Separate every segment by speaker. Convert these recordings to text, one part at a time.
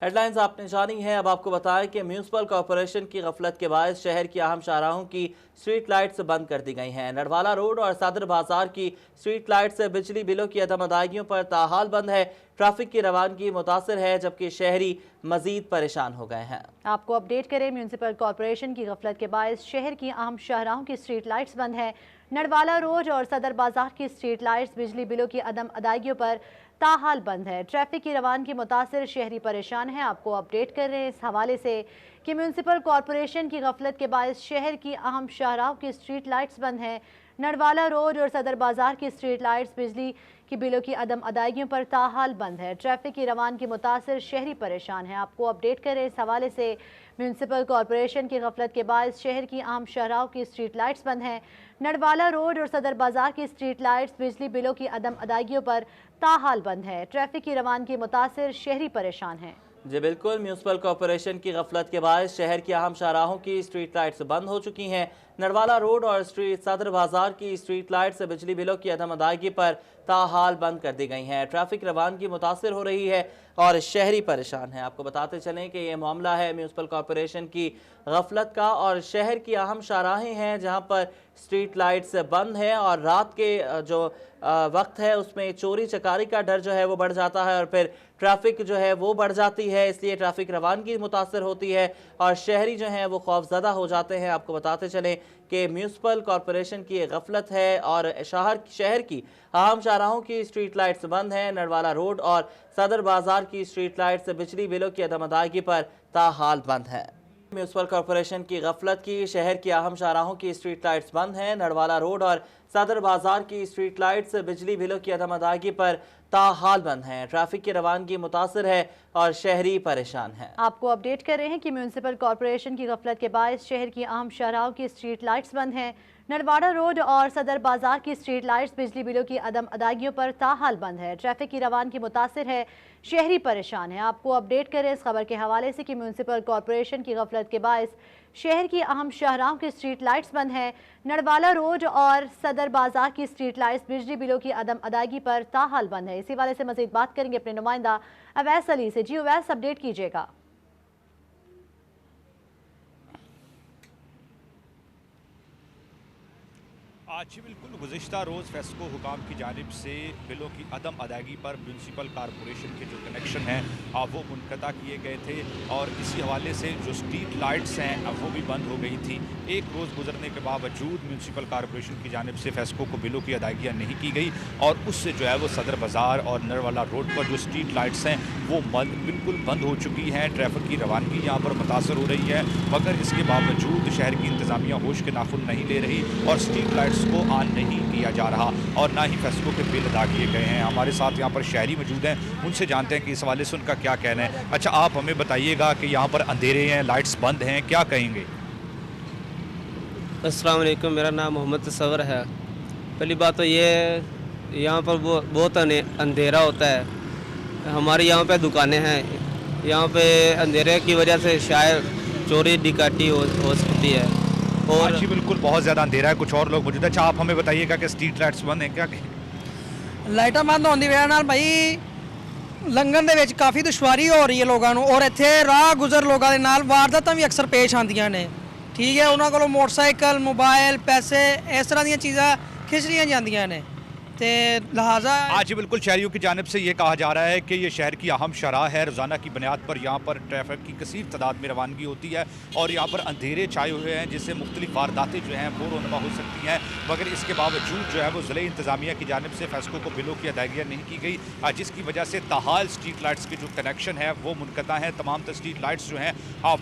Speaker 1: Headlines आपने जानी है। अब आपको बताएं कि म्यूनिसिपल कॉरपोरेशन की गफलत के बायस शहर की अहम शाहराहों की स्ट्रीट लाइट्स बंद कर दी गई हैं। नडवाला रोड और सदर बाजार की स्ट्रीट लाइट्स बिजली बिलों की अदम अदायगियों पर ताहाल बंद है। ट्रैफिक की रवानगी मुतासर है, जबकि शहरी मजीद परेशान हो गए हैं।
Speaker 2: आपको अपडेट करें, म्यूनिसिपल कॉरपोरेशन की गफलत के बायस शहर की अहम शाहराहों की स्ट्रीट लाइट्स बंद है। नडवाला रोड और सदर बाजार की स्ट्रीट लाइट्स बिजली बिलों की अदम अदायगियों पर ताहाल बंद है। ट्रैफिक की रवानगी मुतासर, शहरी परेशान है। आपको अपडेट कर रहे हैं इस हवाले से कि म्यूनिसिपल कॉरपोरेशन की गफलत के बायस शहर की अहम शाहराहों की स्ट्रीट लाइट्स बंद हैं। नडवाला रोड और सदर बाजार की स्ट्रीट लाइट्स बिजली की बिलों की अदम अदायगियों पर ताहाल बंद है। ट्रैफिक की रवानगी मुतासर, शहरी परेशान है। आपको अपडेट करें इस हवाले से म्यूनिसिपल कॉरपोरेशन की गफलत के बायस शहर की अहम शाहराहों की स्ट्रीट लाइट्स बंद हैं। नडवाला रोड और सदर बाजार की स्ट्रीट लाइट्स बिजली बिलों की अदम अदायगियों पर ताहाल बंद है। ट्रैफिक की रवानगी मुतासर, शहरी परेशान है।
Speaker 1: जी बिल्कुल, म्यूनिसिपल कॉरपोरेशन की गफलत के बाद शहर की अहम शाहराहों की स्ट्रीट लाइट्स बंद हो चुकी हैं। नडवाला रोड और सदर बाजार की स्ट्रीट लाइट्स बिजली बिलों की अदम अदायगी पर ताहाल बंद कर दी गई हैं। ट्रैफिक रवानगी मुतासर हो रही है और शहरी परेशान है। आपको बताते चलें कि यह मामला है म्यूनिसिपल कॉरपोरेशन की गफलत का और शहर की अहम शाहराहें हैं जहां पर स्ट्रीट लाइट्स बंद हैं और रात के जो वक्त है उसमें चोरी चकारी का डर जो है वो बढ़ जाता है और फिर ट्रैफिक जो है वो बढ़ जाती है, इसलिए ट्रैफिक रवानगी मुतासर होती है और शहरी जो हैं वो खौफजदा हो जाते हैं। आपको बताते चलें कि म्यूनिसिपल कॉरपोरेशन की गफलत है और शहर की अहम शाहराहों की स्ट्रीट लाइट्स बंद हैं। नडवाला रोड और सदर बाजार की स्ट्रीट लाइट्स बिजली बिलों की अदम अदायगी पर ताहाल बंद है। म्यूनिसिपल कॉरपोरेशन की गफलत की शहर की अहम शाहराहों की स्ट्रीट लाइट्स बंद हैं। नडवाला रोड और सदर बाजार की स्ट्रीट लाइट्स बिजली बिलों की अदम अदायगी पर ताहाल बंद हैं। ट्रैफिक की रवानगी मुतासर है और शहरी परेशान है।
Speaker 2: आपको अपडेट कर रहे हैं कि म्यूनिसिपल कॉरपोरेशन की गफलत के बायस शहर की अहम शाहराहों की स्ट्रीट लाइट्स बंद हैं। नडवाड़ा रोड और सदर बाजार की स्ट्रीट लाइट्स बिजली बिलों की अदम अदायगियों पर ताहाल बंद है। ट्रैफिक की रवानगी मुतासर है, शहरी परेशान है। आपको अपडेट करें इस खबर के हवाले से कि म्यूनिसिपल कॉरपोरेशन की गफलत के बायस शहर की अहम शाहराहों की स्ट्रीट लाइट्स बंद हैं। नडवाला रोड और सदर बाजार की स्ट्रीट लाइट्स बिजली बिलों की अदम अदायगी पर ताहाल बंद है। इसी वाले से मजीद बात करेंगे अपने नुमाइंदा अवैस अली से। जी अवैस, अपडेट कीजिएगा।
Speaker 3: आज बिल्कुल गुज़िश्ता रोज़ फेस्को हुकाम की जानिब से बिलों की अदम अदायगी पर म्यूनसिपल कॉरपोरेशन के जो कनेक्शन हैं वो मुनक़ता किए गए थे और इसी हवाले से जो स्ट्रीट लाइट्स हैं वो भी बंद हो गई थी। एक रोज़ गुजरने के बावजूद म्यूनसिपल कॉरपोरेशन की जानिब से फेस्को को बिलों की अदायगियाँ नहीं की गई और उससे जो है वो सदर बाज़ार और नरवाला रोड पर जो स्ट्रीट लाइट्स हैं वो बिल्कुल बंद हो चुकी हैं। ट्रैफिक की रवानगी यहाँ पर मुतासर हो रही है, मगर इसके बावजूद शहर की इंतज़ामिया होश के नाखुन नहीं ले रही और स्ट्रीट लाइट्स को ऑन नहीं किया जा रहा और ना ही फेस्को के बिल अदा किए गए हैं। हमारे साथ यहाँ पर शहरी मौजूद हैं, उनसे जानते हैं कि इस हवाले से उनका क्या कहना है। अच्छा, आप हमें बताइएगा कि यहाँ पर अंधेरे हैं, लाइट्स बंद हैं, क्या कहेंगे?
Speaker 4: अस्सलाम वालेकुम, मेरा नाम मोहम्मद तसव्वुर है। पहली बात तो ये यहाँ पर बहुत अंधेरा होता है। हमारे यहाँ पे दुकानें हैं, यहाँ पे अंधेरे की वजह से शायद चोरी डिकाटी हो सकती है और
Speaker 3: जी बिल्कुल बहुत ज़्यादा अंधेरा है। कुछ और लोग मौजूद हैं। अच्छा, आप हमें बताइएगा कि स्ट्रीट लाइट्स बंद हैं, क्या
Speaker 5: ਲਾਈਟਾਂ ਬੰਦ ਹੋਣ ਦੀ ਵਜ੍ਹਾ ਨਾਲ ਭਾਈ ਲੰਘਣ ਦੇ ਵਿੱਚ ਕਾਫੀ ਦੁਸ਼ਵਾਰੀ ਹੋ ਰਹੀ ਹੈ ਲੋਕਾਂ ਨੂੰ ਔਰ ਇੱਥੇ ਰਾਹ ਗੁਜ਼ਰ ਲੋਕਾਂ ਦੇ ਨਾਲ ਵਾਰਦਾਤਾਂ ਵੀ ਅਕਸਰ ਪੇਸ਼ ਆਉਂਦੀਆਂ ਨੇ। ਠੀਕ ਹੈ, ਉਹਨਾਂ ਕੋਲੋਂ ਮੋਟਰਸਾਈਕਲ, ਮੋਬਾਈਲ, ਪੈਸੇ ਇਸ ਤਰ੍ਹਾਂ ਦੀਆਂ ਚੀਜ਼ਾਂ ਖਿੱਚ ਲੀਆਂ ਜਾਂਦੀਆਂ ਨੇ ਤੇ लिहाजा
Speaker 3: आज बिल्कुल शहरियों की जानिब से ये कहा जा रहा है कि ये शहर की अहम शराह है। रोज़ाना की बुनियाद पर यहाँ पर ट्रैफिक की कसीर तादाद में रवानगी होती है और यहाँ पर अंधेरे छाए हुए हैं जिससे मुख्तलिफ वारदातें जो हैं वो रोनमा हो सकती हैं, मगर इसके बावजूद जो है वो ज़िले इंतज़ामिया की जानिब से फेस्को को बिलों की अदायगियाँ नहीं की गई, जिसकी वजह से ताहाल स्ट्रीट लाइट्स के जो कनेक्शन है वो मुनक़ता हैं। तमाम स्ट्रीट लाइट्स जो हैं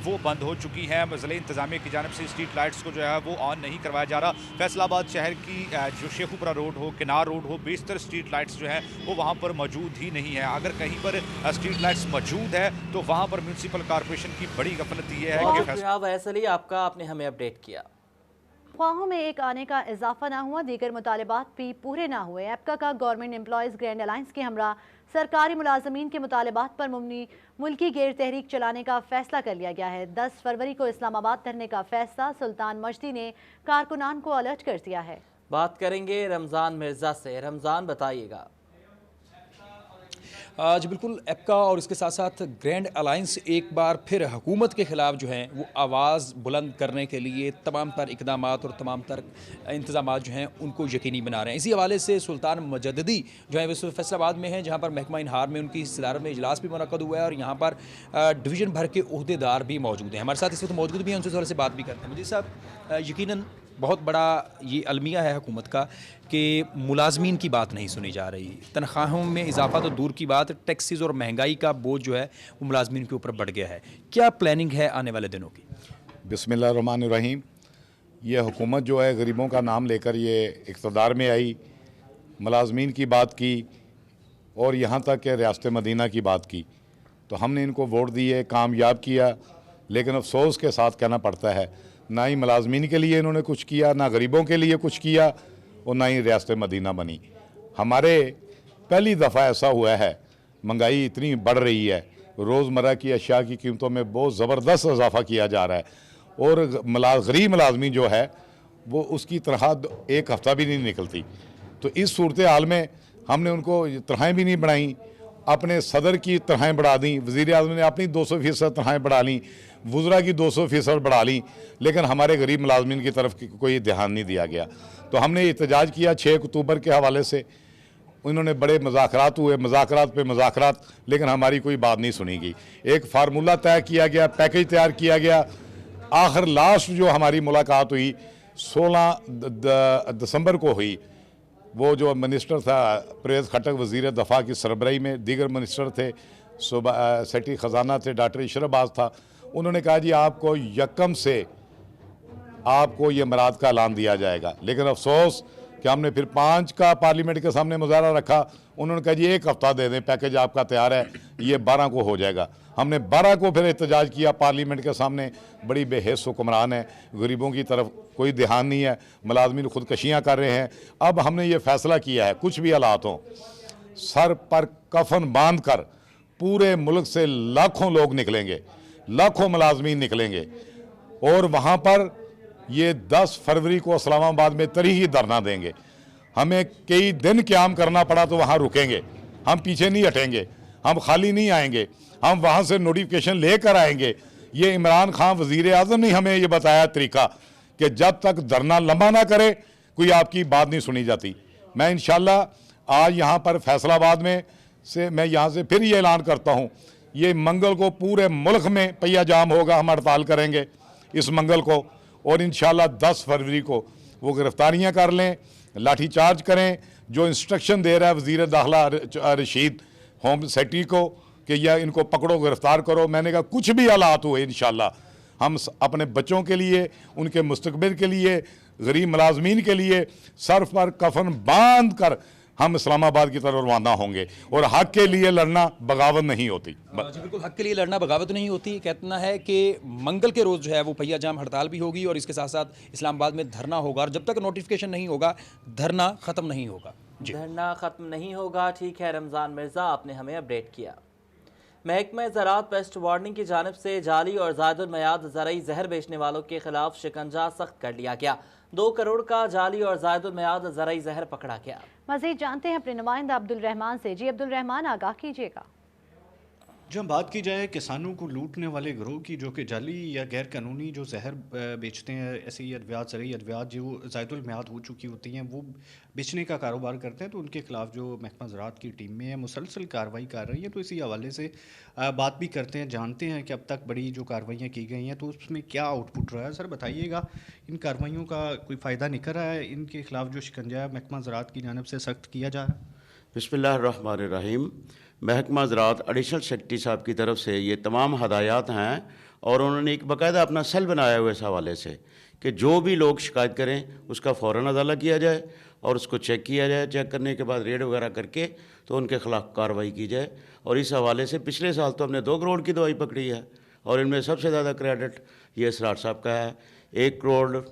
Speaker 3: वो बंद हो चुकी हैं। ज़िले इंतज़ामिया की जानिब से स्ट्रीट लाइट्स को जो है वो ऑन नहीं करवाया जा रहा। फैसलाबाद शहर की जो शेखुपुरा रोड हो, किनार रोड हो, बेशतर स्ट्रीट लाइट्स जो है वो वहाँ पर मौजूद ही नहीं है। अगर कहीं पर स्ट्रीट लाइट्स मौजूद है तो वहाँ पर म्यूनसिपल कॉरपोरेशन की बड़ी गफलत ये है कि
Speaker 1: ऐसे आपका आपने हमें अपडेट किया।
Speaker 2: ख्वाहों में एक आने का इजाफा ना हुआ, दीगर मुतालबात भी पूरे ना हुए। एप्का का गवर्नमेंट एम्प्लॉयज़ ग्रैंड अलायंस के हमरा सरकारी मुलाजमीन के मुतालबात पर मबनी मुल्की गैर तहरीक चलाने का फैसला कर लिया गया है। 10 फरवरी को इस्लामाबाद धरने का फैसला सुल्तान मजदी ने कारकुनान को अलर्ट कर दिया है।
Speaker 1: बात करेंगे रमज़ान मिर्ज़ा से। रमज़ान, बताइएगा।
Speaker 6: जी बिल्कुल, एप्का और इसके साथ साथ ग्रैंड अलायंस एक बार फिर हुकूमत के ख़िलाफ़ जो है वो आवाज़ बुलंद करने के लिए तमाम तर इक़दामात और तमाम तर इंतज़ामात जो हैं उनको यकीनी बना रहे हैं। इसी हवाले से सुल्तान मुजद्दिदी जो है वो फैसलाबाद में हैं, जहाँ पर महकमा इनहार में उनकी सदारत में इजलास भी मुनक़्क़द हुआ है और यहाँ पर डिवीज़न भर के ओहदेदार भी मौजूद हैं। हमारे साथ इस वक्त मौजूद भी हैं, उनसे थोड़ा से बात भी करते हैं। मुझे साहब, यकीनन बहुत बड़ा ये अलमिया है हुकूमत का कि मुलाजमीन की बात नहीं सुनी जा रही। तनख्वाहों में इजाफा तो दूर की बात, टैक्सेस और महंगाई का बोझ जो है वो मुलाजमीन के ऊपर बढ़ गया है। क्या प्लानिंग है आने वाले दिनों की?
Speaker 7: बिस्मिल्लाहिर्रहमानिर्रहीम। ये हुकूमत जो है गरीबों का नाम लेकर ये इक़्तिदार में आई, मुलाजमीन की बात की और यहाँ तक कि रियासत मदीना की बात की, तो हमने इनको वोट दिए, कामयाब किया। लेकिन अफसोस के साथ कहना पड़ता है, ना ही मुलाजमीन के लिए इन्होंने कुछ किया, ना गरीबों के लिए कुछ किया और ना ही रियासत मदीना बनी। हमारे पहली दफ़ा ऐसा हुआ है, महंगाई इतनी बढ़ रही है, रोज़मर्रा की अशिया की कीमतों में बहुत ज़बरदस्त इजाफा किया जा रहा है और गरीब मुलाजमी जो है वो उसकी तनख्वाह एक हफ़्ता भी नहीं निकलती। तो इस सूरत हाल में हमने उनको तनख्वाहें भी नहीं बढ़ाई, अपने सदर की तनख्वाहें बढ़ा दी, वज़ीर आज़म ने अपनी 200% तनख्वाहें बढ़ा ली, वज़रा की 200% बढ़ा ली, लेकिन हमारे गरीब मुलाजमीन की तरफ कोई ध्यान नहीं दिया गया। तो हमने एहतजाज किया 6 अक्टूबर के हवाले से। उन्होंने बड़े मुज़ाकरात हुए, मुज़ाकरात पे मुज़ाकरात, लेकिन हमारी कोई बात नहीं सुनी गई। एक फार्मूला तय किया गया, पैकेज तैयार किया गया। आखिर लास्ट जो हमारी मुलाकात हुई 16 दिसंबर को हुई, वो जो मिनिस्टर था परवेज़ खट्टक वज़ीर दफ़ा की सरबराही में, दीगर मिनिस्टर थे, सेक्रेटरी ख़जाना थे डॉक्टर इशरबाज था। उन्होंने कहा जी आपको यकम से आपको ये मराद का ऐलान दिया जाएगा। लेकिन अफसोस कि हमने फिर 5 का पार्लियामेंट के सामने मुज़ाहरा रखा, उन्होंने कहा जी 1 हफ़्ता दे दें, पैकेज आपका तैयार है, ये 12 को हो जाएगा। हमने 12 को फिर एहतजाज किया पार्लियामेंट के सामने। बड़ी बेहस हुक्मरान है, गरीबों की तरफ कोई ध्यान नहीं है, मुलाजमीन खुदकशियाँ कर रहे हैं। अब हमने ये फ़ैसला किया है, कुछ भी हालात हों, सर पर कफन बांध कर पूरे मुल्क से लाखों लोग निकलेंगे, लाखों मुलाजमीन निकलेंगे और वहाँ पर ये 10 फरवरी को इस्लामाबाद में तरीही धरना देंगे। हमें कई दिन क़याम करना पड़ा तो वहाँ रुकेंगे, हम पीछे नहीं हटेंगे, हम खाली नहीं आएंगे, हम वहाँ से नोटिफिकेशन लेकर आएंगे। ये इमरान खान वज़ीर आज़म ने हमें ये बताया तरीका कि जब तक धरना लंबा ना करे कोई आपकी बात नहीं सुनी जाती। मैं इंशाल्लाह आज यहाँ पर फैसलाबाद में से मैं यहाँ से फिर ये ऐलान करता हूँ, ये मंगल को पूरे मुल्क में पहिया जाम होगा, हम हड़ताल करेंगे इस मंगल को और इंशाल्लाह 10 फरवरी को वो गिरफ्तारियाँ कर लें, लाठी चार्ज करें। जो इंस्ट्रक्शन दे रहा है वज़ीर दाखिला रशीद होम सेक्रेटरी को कि यह इनको पकड़ो, गिरफ्तार करो, मैंने कहा कुछ भी हालात हुए इंशाल्लाह हम अपने बच्चों के लिए, उनके मुस्तकबिल के लिए, गरीब मुलाजमीन के लिए सर पर कफन बांध कर हम इस्लामाबाद की तरफ रवाना होंगे। और हक के लिए लड़ना बगावत नहीं होती।
Speaker 6: जी बिल्कुल, हक के लिए लड़ना बगावत नहीं होती। कहना है कि मंगल के रोज़ जो है वो पहिया जाम हड़ताल भी होगी और इसके साथ साथ इस्लामाबाद में धरना होगा और जब तक नोटिफिकेशन नहीं होगा धरना ख़त्म नहीं होगा। जी,
Speaker 1: धरना ख़त्म नहीं होगा। ठीक है, रमज़ान मिर्ज़ा आपने हमें अपडेट किया। महकमा ज़राअत पेस्ट वार्निंग की जानिब से जाली और ज़ायदुल मयाद ज़रई जहर बेचने वालों के खिलाफ शिकंजा सख्त कर लिया गया। 2 करोड़ का जाली और ज़ायदुल मयाद ज़रई जहर पकड़ा गया। मज़ीद जानते हैं अपने नुमाइंदा अब्दुल रहमान से। जी अब्दुल रहमान, आगाह कीजिएगा।
Speaker 8: जब बात की जाए किसानों को लूटने वाले गिरोह की, जो कि जाली या गैर कानूनी जो जहर बेचते हैं, ऐसे ही अद्वियात ज़रई अद्वियात जो ज़ायदुल मियाद हो चुकी होती हैं वो बेचने का कारोबार करते हैं, तो उनके खिलाफ जो महकमा ज़राअत की टीम में है मुसलसल कार्रवाई कर रही है। तो इसी हवाले से बात भी करते हैं, जानते हैं कि अब तक बड़ी जो कार्रवाइयाँ की गई हैं तो उसमें क्या आउटपुट रहा है। सर बताइएगा, इन कार्रवाइयों का कोई फ़ायदा निकल रहा है? इनके खिलाफ जो शिकंजा महकमा ज़राअत की जानिब से सख्त किया जा रहा है?
Speaker 9: बिस्मिल्लाहिर्रहमानिर्रहीम। महकमा ज़राअत एडिशनल सेक्रेटरी साहब की तरफ से ये तमाम हदायत हैं और उन्होंने एक बाकायदा अपना सेल बनाया हुआ इस हवाले से कि जो भी लोग शिकायत करें उसका फ़ौरन अदाला किया जाए और उसको चेक किया जाए। चेक करने के बाद रेड वगैरह करके तो उनके खिलाफ कार्रवाई की जाए। और इस हवाले से पिछले साल तो हमने 2 करोड़ की दवाई पकड़ी है और इनमें सबसे ज़्यादा क्रेडिट ये सराट साहब का है। 1 करोड़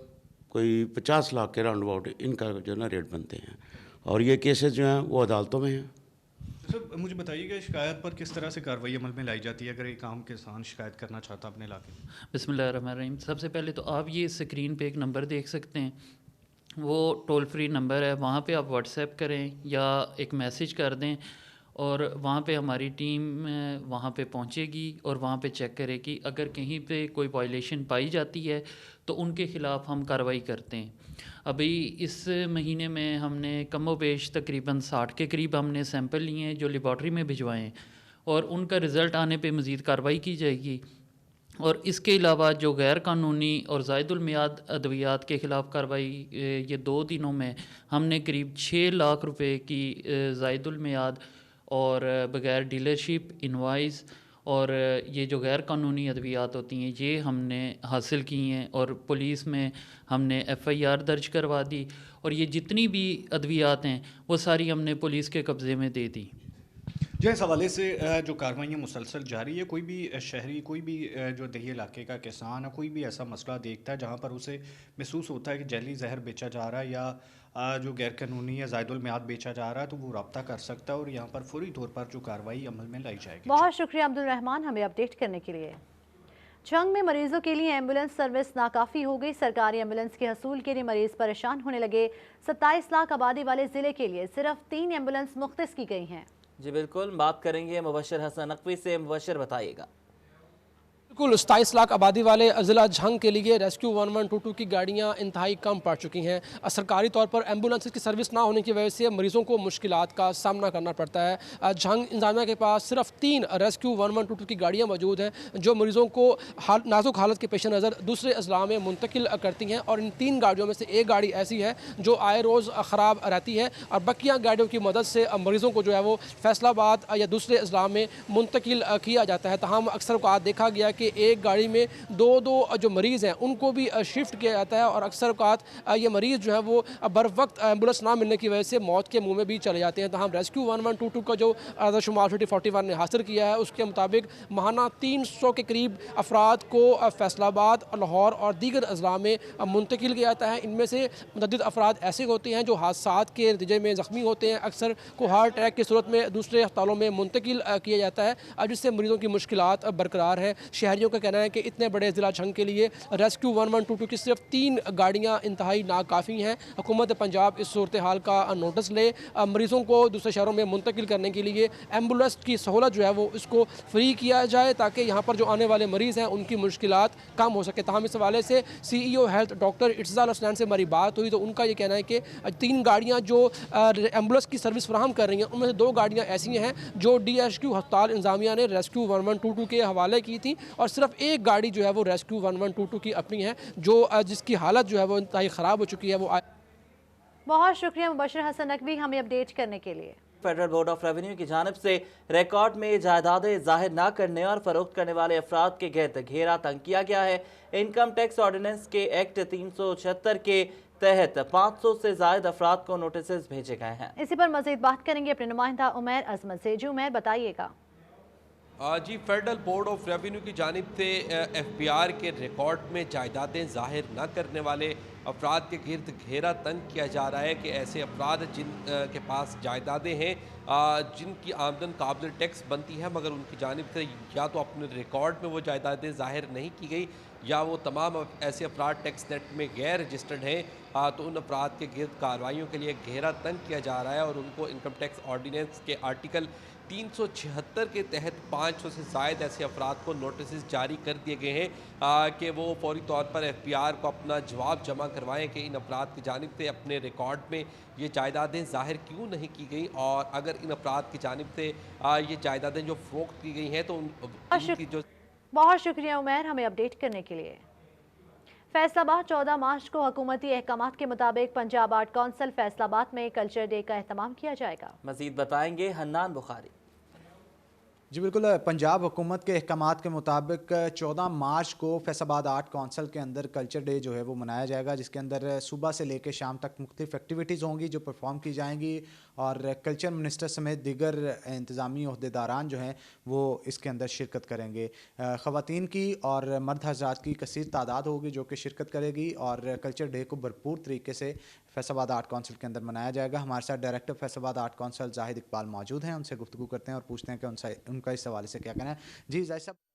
Speaker 9: कोई 50 लाख के राउंड अबाउट इनका जो ना रेट बनते हैं और ये केसेस जो हैं वो अदालतों में हैं।
Speaker 8: सर मुझे बताइएगा, शिकायत पर किस तरह से कार्रवाई अमल में लाई जाती है अगर एक आम किसान शिकायत करना चाहता अपने इलाके में?
Speaker 10: बिस्मिल्लाहिर्रहमानिर्रहीम। सबसे पहले तो आप ये स्क्रीन पे एक नंबर देख सकते हैं, वो टोल फ्री नंबर है, वहाँ पे आप व्हाट्सएप करें या एक मैसेज कर दें और वहाँ पे हमारी टीम वहाँ पे पहुँचेगी और वहाँ पे चेक करेगी। अगर कहीं पे कोई वायलेशन पाई जाती है तो उनके ख़िलाफ़ हम कार्रवाई करते हैं। अभी इस महीने में हमने कमोबेश तकरीबन 60 के करीब हमने सैंपल लिए हैं जो लेबॉर्ट्री में भिजवाए हैं और उनका रिज़ल्ट आने पे मज़ीद कार्रवाई की जाएगी। और इसके अलावा जो गैर कानूनी और ज़ायदुल मियाद अद्वियात के ख़िलाफ़ कार्रवाई ये 2 दिनों में हमने करीब 6 लाख रुपए की ज़ायदुल मियाद और बग़ैर डीलरशिप इनवाइस और ये जो गैर कानूनी अद्वियात होती हैं ये हमने हासिल की हैं और पुलिस में हमने FIR दर्ज करवा दी और ये जितनी भी अद्वियात हैं वो सारी हमने पुलिस के कब्ज़े में दे दी।
Speaker 8: जो इस हवाले से जो कार्रवाइयाँ मुसलसल जारी है, कोई भी शहरी, कोई भी जो दही इलाके का किसान है, कोई भी ऐसा मसला देखता है जहाँ पर उसे महसूस होता है कि जहली जहर बेचा जा रहा है या जो गैर कानूनी या ज़ायदुल मियाद बेचा जा रहा है, तो वो रब्ता कर सकता है और यहाँ पर फौरी तौर पर जो कार्रवाई अमल में लाई जाएगी।
Speaker 2: बहुत शुक्रिया अब्दुल रहमान हमें अपडेट करने के लिए। झंग में मरीजों के लिए एम्बुलेंस सर्विस नाकाफ़ी हो गई। सरकारी एम्बुलेंस के हसूल के लिए मरीज परेशान होने लगे। 27 लाख आबादी वाले ज़िले के लिए सिर्फ 3 एम्बुलेंस मुख्तस की गई हैं।
Speaker 1: जी बिल्कुल, बात करेंगे मुबशर हसन नकवी से। मुबशर बताइएगा।
Speaker 11: बिल्कुल 27 लाख आबादी वाले ज़िला झंग के लिए रेस्क्यू 1122 की गाड़ियां इंतहाई कम पड़ चुकी हैं। सरकारी तौर पर एम्बुलेंस की सर्विस ना होने की वजह से मरीज़ों को मुश्किलात का सामना करना पड़ता है। झंग इंतजामिया के पास सिर्फ 3 रेस्क्यू 1122 की गाड़ियां मौजूद हैं जो मरीज़ों को नाजुक हालत के पेश नज़र दूसरे अजला में मुंतकिल करती हैं और इन 3 गाड़ियों में से एक गाड़ी ऐसी है जो आए रोज़ ख़राब रहती है और बकिया गाड़ियों की मदद से मरीज़ों को जो है वो फैसलाबाद या दूसरे अजला में मुंतकिल किया जाता है। तमाम अक्सर औक़ात देखा गया कि एक गाड़ी में 2 जो मरीज़ हैं उनको भी शिफ्ट किया जाता है और अक्सर औक़ात ये मरीज़ जो है वो बर वक्त एम्बुलेंस ना मिलने की वजह से मौत के मुंह में भी चले जाते हैं। तो हम रेस्क्यू 1122 का जो शुमार 41 ने हासिल किया है उसके मुताबिक माहाना 300 के करीब अफराद को फैसलाबाद, लाहौर और दीगर अजला में मुंतकिल किया जाता है। इनमें से मुतअद्दिद अफराद ऐसे होते हैं जो हादसात के नतीजे में ज़ख्मी होते हैं, अक्सर को हार्ट अटैक की सूरत में दूसरे अस्पतालों में मुंतकिल किया जाता है जिससे मरीज़ों की मुश्किलात बरकरार है। शहरियों का कहना है कि इतने बड़े ज़िला झंग के लिए रेस्क्यू 1122 की सिर्फ 3 गाड़ियाँ इंतहाई नाकाफ़ी हैं। हुकूमत पंजाब इस सूरत हाल का नोटिस ले मरीज़ों को दूसरे शहरों में मुंतकिल करने के लिए एम्बुलेंस की सहूलत जो है वो इसको फ्री किया जाए ताकि यहाँ पर जो आने वाले मरीज़ हैं उनकी मुश्किलात कम हो सके। तमाम इस हवाले से CEO हेल्थ डॉक्टर इट्ज़ाल हसनैन से हमारी बात हुई तो उनका ये कहना है कि 3 गाड़ियाँ जो एम्बुलेंस की सर्विस फराहम कर रही हैं उनमें से 2 गाड़ियाँ ऐसी हैं जो DHQ अस्पताल इंतजामिया ने रेस्क्यू 1122 के हवाले की थी और सिर्फ एक गाड़ी जो है वो रेस्क्यू 1122 की अपनी है जो जिसकी हालत जो है वो इंतहाई ख़राब हो चुकी है। वो
Speaker 2: बहुत शुक्रिया मुबशर हसन नकवी हमें अपडेट करने के लिए।
Speaker 1: फेडरल बोर्ड ऑफ रेवेन्यू की जानिब से रिकॉर्ड में जायदादें जाहिर न करने और फरोख्त करने वाले अफराद के गिर्द घेरा तंग किया गया है। इनकम टैक्स ऑर्डिनेंस के एक्ट 376 के तहत 500 से ज्यादा अफराद को नोटिस भेजे गए हैं।
Speaker 2: इसी पर मजीद बात करेंगे अपने नुमाइंदा उमैर अजमत से। जी उमैर बताइएगा।
Speaker 12: जी फेडरल बोर्ड ऑफ रेवेन्यू की जानिब से FBR के रिकॉर्ड में जायदादें जाहिर न करने वाले अफराद के गिर्द घेरा तंग किया जा रहा है कि ऐसे अफराद जिन के पास जायदादें हैं जिनकी आमदन काबिल टैक्स बनती है मगर उनकी जानिब से या तो अपने रिकॉर्ड में वो जायदादें जाहिर नहीं की गई या वो तमाम ऐसे अफराद टैक्स नेट में गैर रजिस्टर्ड हैं तो उन अफराद के गिर्द कार्रवाइयों के लिए घेरा तंग किया जा रहा है और उनको इनकम टैक्स ऑर्डिनेंस के आर्टिकल 376 के तहत 500 से ज़ायद ऐसे अफराद को नोटिस जारी कर दिए गए हैं कि वो फौरी तौर पर FBR को अपना जवाब जमा करवाएं कि इन अफराद की जानिब से अपने रिकॉर्ड में ये जायदादें ज़ाहिर क्यों नहीं की गई और अगर इन अफराद की जानिब से ये जायदादें जो फ़रोख्त की गई हैं तो उनकी जो।
Speaker 2: बहुत शुक्रिया उमैर हमें अपडेट करने के लिए। फैसलाबाद 14 मार्च को हुकूमती अहकामात के मुताबिक पंजाब आर्ट काउंसिल फैसलाबाद में कल्चर डे का एहतमाम किया जाएगा।
Speaker 1: मजीद बताएंगे हन्नान बुखारी।
Speaker 13: जी बिल्कुल, पंजाब हुकूमत के अहकामात के मुताबिक 14 मार्च को फैसलाबाद आर्ट काउंसिल के अंदर कल्चर डे जो है वो मनाया जाएगा जिसके अंदर सुबह से लेकर शाम तक मुख्तलिफ एक्टिविटीज़ होंगी जो परफॉर्म की जाएंगी और कल्चर मिनिस्टर समेत दीगर इंतज़ामी अहदेदारान जो हैं वो इसके अंदर शिरकत करेंगे। ख़वातीन की और मर्द हज़रात की कसीर तादाद होगी जो कि शिरकत करेगी और कल्चर डे को भरपूर तरीके से फैसलाबाद आर्ट काउंसिल के अंदर मनाया जाएगा। हमारे साथ director Faisalabad art council Zahid Iqbal मौजूद हैं, उनसे गुफ्तगू करते हैं और पूछते हैं कि उनका इस हवाले से क्या कहना है। जी जाहिद साहब।